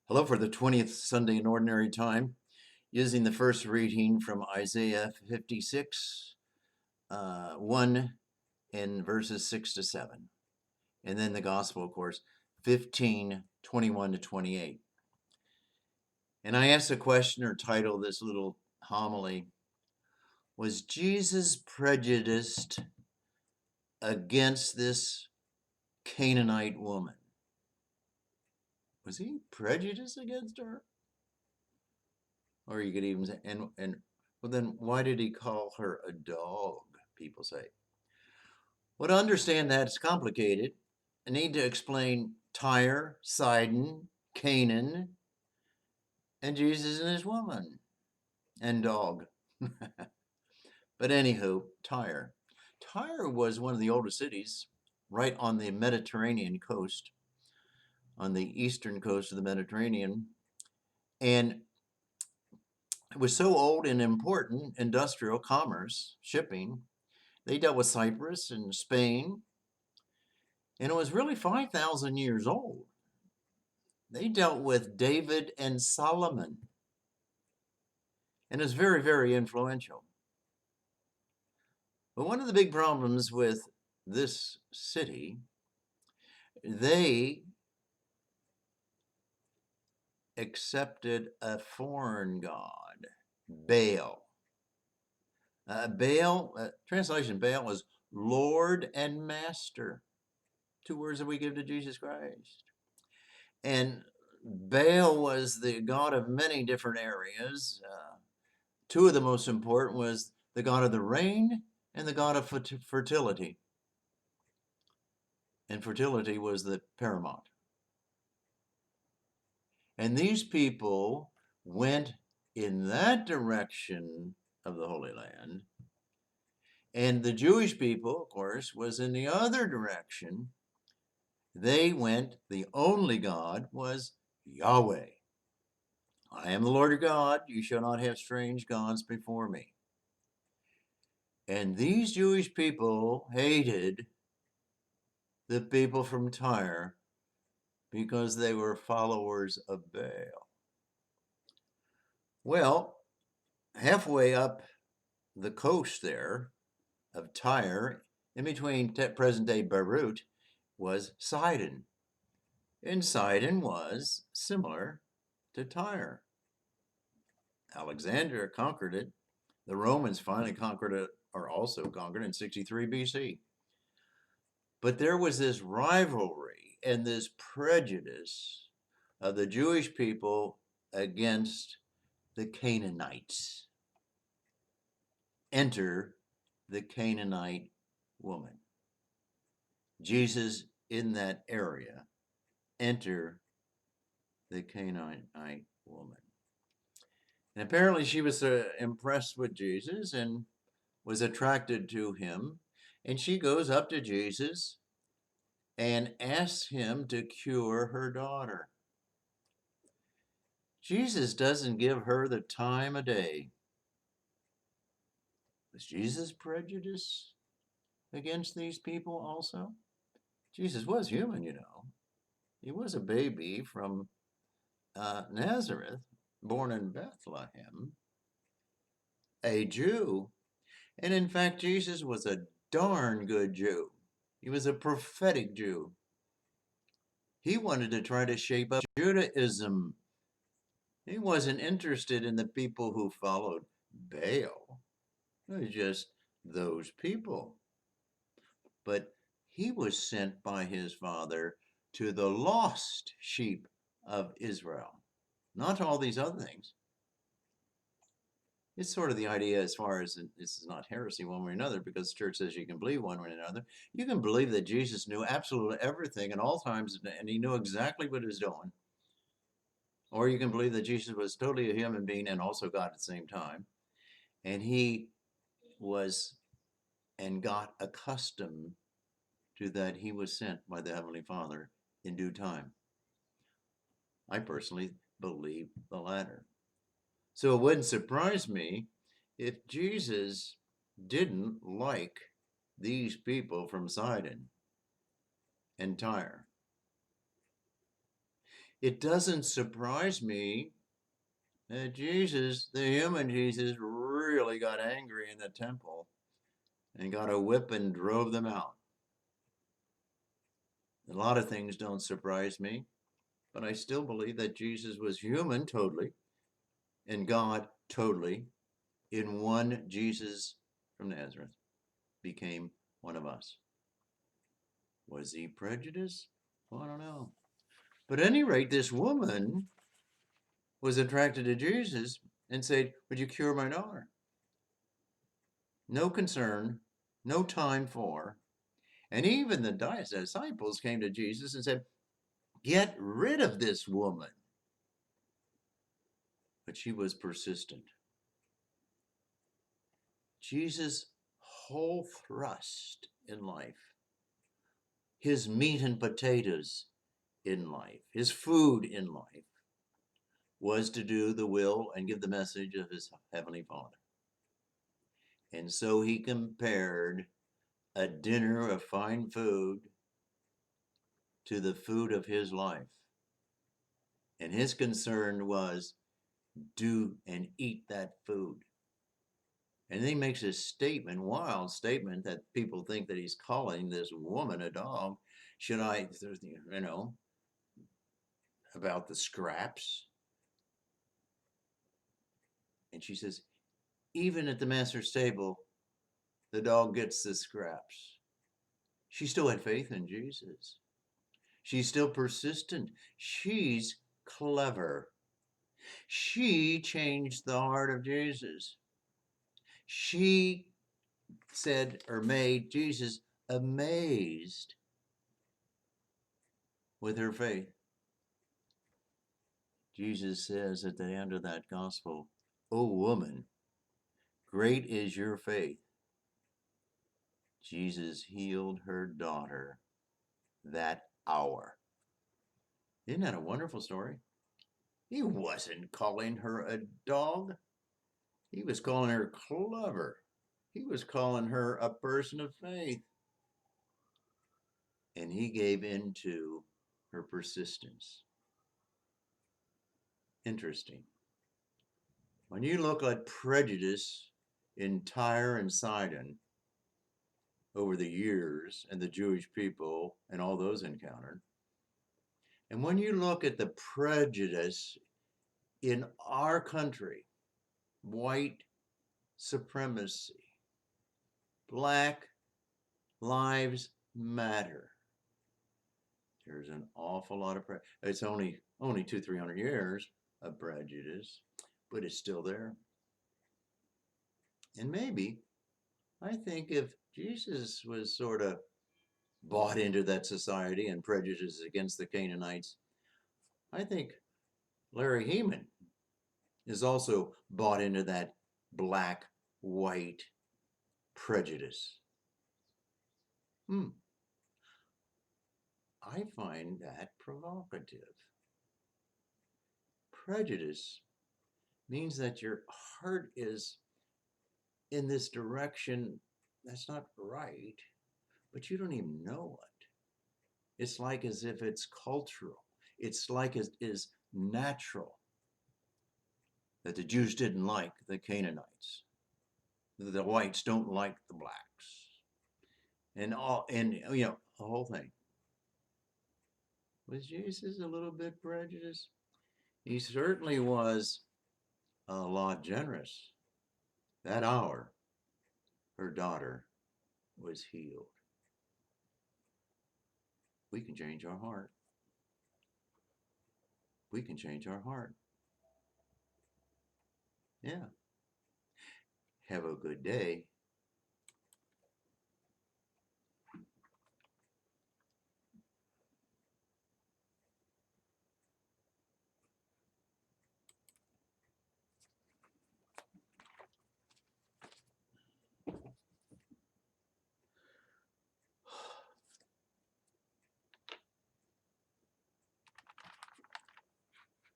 Hello for the 20th Sunday in Ordinary Time, using the first reading from Isaiah 56, 1 in verses 6 to 7. And then the Gospel, of course, 15, 21 to 28. And I asked a question or titled this little homily, was Jesus prejudiced against this Canaanite woman? Was he prejudiced against her? Or you could even say, well, then why did he call her a dog? People say. Well, to understand that, it's complicated. I need to explain Tyre, Sidon, Canaan, and Jesus and his woman and dog. But anywho, Tyre. Tyre was one of the oldest cities right on the Mediterranean coast, on the eastern coast of the Mediterranean. And it was so old and important, industrial commerce, shipping. They dealt with Cyprus and Spain, and it was really 5,000 years old. They dealt with David and Solomon, and it was very, very influential. But one of the big problems with this city, they accepted a foreign god, Baal. Translation Baal was Lord and Master. Two words that we give to Jesus Christ. And Baal was the god of many different areas. Two of the most important was the god of the rain and the god of fertility. And fertility was the paramount. And these people went in that direction of the Holy Land. And the Jewish people, of course, was in the other direction. They went, the only God was Yahweh. I am the Lord your God. You shall not have strange gods before me. And these Jewish people hated the people from Tyre because they were followers of Baal. Well, halfway up the coast there of Tyre, in between present-day Beirut, was Sidon. And Sidon was similar to Tyre. Alexander conquered it. The Romans finally conquered it, or also conquered in 63 BC. But there was this rivalry and this prejudice of the Jewish people against the Canaanites. Enter the Canaanite woman. Jesus in that area. Enter the Canaanite woman. And apparently she was impressed with Jesus and was attracted to him. And she goes up to Jesus and asks him to cure her daughter. Jesus doesn't give her the time of day. Was Jesus prejudiced against these people also? Jesus was human, you know. He was a baby from Nazareth, born in Bethlehem, a Jew. And in fact, Jesus was a darn good Jew. He was a prophetic Jew. He wanted to try to shape up Judaism. He wasn't interested in the people who followed Baal. It was just those people. But he was sent by his Father to the lost sheep of Israel, not all these other things. It's sort of the idea, as far as this is not heresy one way or another, because the church says you can believe one way or another. You can believe that Jesus knew absolutely everything at all times, and he knew exactly what he was doing. Or you can believe that Jesus was totally a human being and also God at the same time. And he was and got accustomed to that he was sent by the Heavenly Father in due time. I personally believe the latter. So it wouldn't surprise me if Jesus didn't like these people from Sidon and Tyre. It doesn't surprise me that Jesus, the human Jesus, really got angry in the temple and got a whip and drove them out. A lot of things don't surprise me, but I still believe that Jesus was human totally and God totally in one. Jesus from Nazareth became one of us. Was he prejudiced? Well, I don't know. But at any rate, this woman was attracted to Jesus and said, would you cure my daughter? No concern, no time for. And even the disciples came to Jesus and said, get rid of this woman. But she was persistent. Jesus' whole thrust in life, his meat and potatoes in life, his food in life, was to do the will and give the message of his heavenly Father. And so he compared a dinner of fine food to the food of his life. And his concern was do and eat that food. And then he makes this statement, wild statement, that people think that he's calling this woman a dog. Should I, about the scraps? And she says, even at the master's table, the dog gets the scraps. She still had faith in Jesus. She's still persistent. She's clever. She changed the heart of Jesus. She said or made Jesus amazed with her faith. Jesus says at the end of that gospel, "O woman, great is your faith." Jesus healed her daughter that hour. Isn't that a wonderful story? He wasn't calling her a dog. He was calling her clever. He was calling her a person of faith. And he gave in to her persistence. Interesting. When you look at prejudice in Tyre and Sidon over the years and the Jewish people and all those encountered, and when you look at the prejudice in our country, white supremacy, Black Lives Matter, there's an awful lot of prejudice. It's only 200-300 years of prejudice, but it's still there. And maybe, I think, if Jesus was sort of bought into that society and prejudice against the Canaanites, I think Larry Hehman is also bought into that black-white prejudice. I find that provocative. Prejudice means that your heart is in this direction that's not right, but you don't even know it. It's like as if it's cultural. It's like it is natural that the Jews didn't like the Canaanites. The whites don't like the blacks. And the whole thing. Was Jesus a little bit prejudiced? He certainly was a lot generous. That hour, her daughter was healed. We can change our heart. We can change our heart. Yeah. Have a good day.